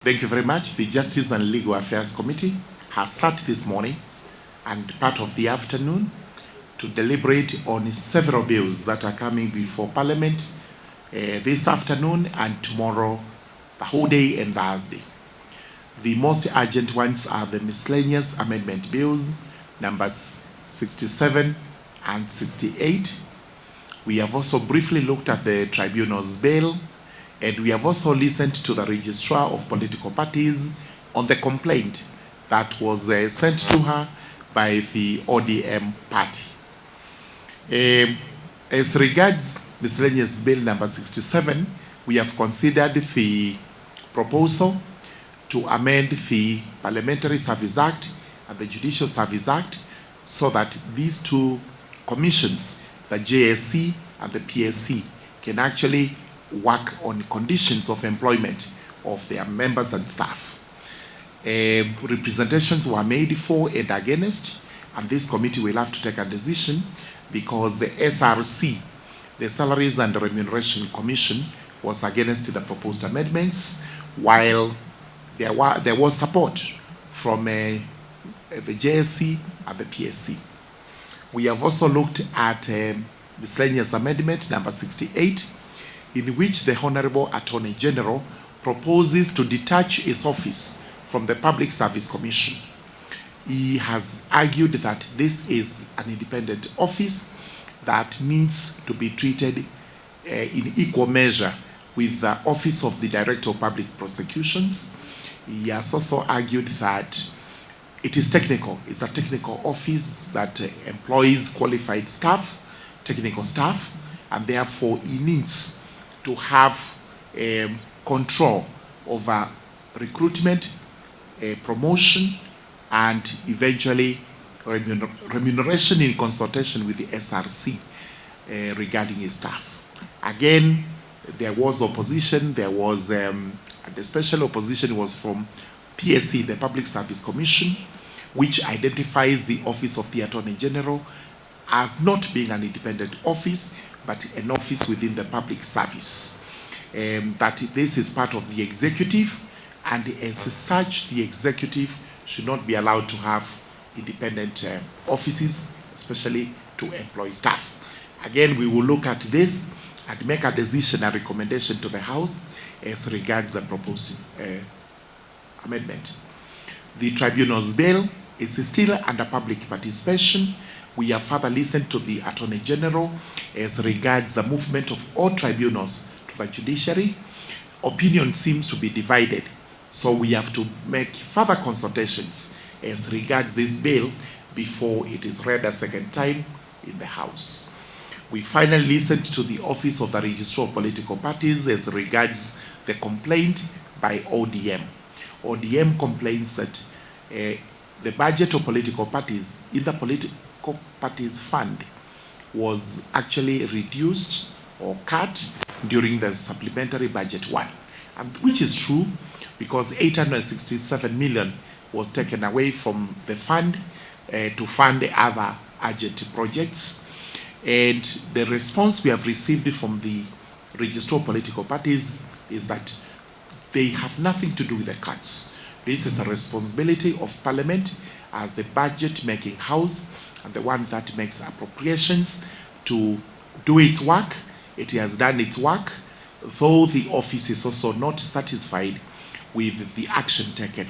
Thank you very much. The Justice and Legal Affairs Committee has sat this morning and part of the afternoon to deliberate on several bills that are coming before Parliament this afternoon and tomorrow, the whole day and Thursday. The most urgent ones are the miscellaneous amendment bills, numbers 67 and 68. We have also briefly looked at the tribunal's bill, and we have also listened to the Registrar of Political Parties on the complaint that was sent to her by the ODM party. As regards miscellaneous bill number 67, we have considered the proposal to amend the Parliamentary Service Act and the Judicial Service Act so that these two commissions, the JSC and the PSC, can actually work on conditions of employment of their members and staff. Representations were made for and against, and this committee will have to take a decision because the SRC, the Salaries and Remuneration Commission, was against the proposed amendments, while there was support from the JSC and the PSC. We have also looked at miscellaneous amendment number 68, in which the Honorable Attorney General proposes to detach his office from the Public Service Commission. He has argued that this is an independent office that needs to be treated in equal measure with the Office of the Director of Public Prosecutions. He has also argued that it is technical. It's a technical office that employs qualified staff, technical staff, and therefore he needs to have control over recruitment, promotion, and eventually remuneration in consultation with the SRC regarding his staff. Again, there was opposition. There was the special opposition was from PSC, the Public Service Commission, which identifies the Office of the Attorney General as not being an independent office, but an office within the public service. That this is part of the executive, and as such, the executive should not be allowed to have independent offices, especially to employ staff. Again, we will look at this and make a decision, a recommendation to the House as regards the proposed amendment. The tribunal's bill is still under public participation. We have further listened to the Attorney General as regards the movement of all tribunals to the judiciary. Opinion seems to be divided, so we have to make further consultations as regards this bill before it is read a second time in the House. We finally listened to the Office of the Registrar of Political Parties as regards the complaint by ODM. ODM complains that the budget of political parties in the political parties fund was actually reduced or cut during the supplementary budget one, and which is true because 867 million was taken away from the fund to fund the other urgent projects. And the response we have received from the Registrar of Political Parties is that they have nothing to do with the cuts. This is a responsibility of Parliament as the budget-making house and the one that makes appropriations to do its work. It has done its work, though the office is also not satisfied with the action taken.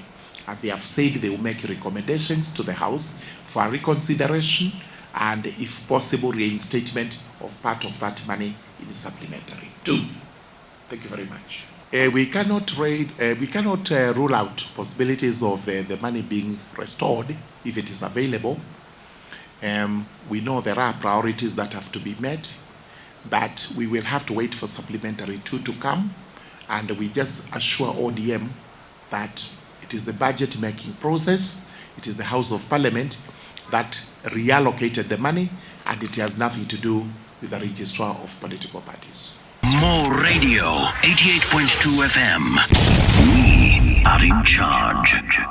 And they have said they will make recommendations to the House for reconsideration and, if possible, reinstatement of part of that money in supplementary. Thank you very much. We cannot rule out possibilities of the money being restored if it is available. We know there are priorities that have to be met, but we will have to wait for supplementary 2 to come, and we just assure ODM that it is the budget making process, it is the House of Parliament that reallocated the money, and it has nothing to do with the Registrar of Political Parties. More radio, 88.2 FM. We are in charge.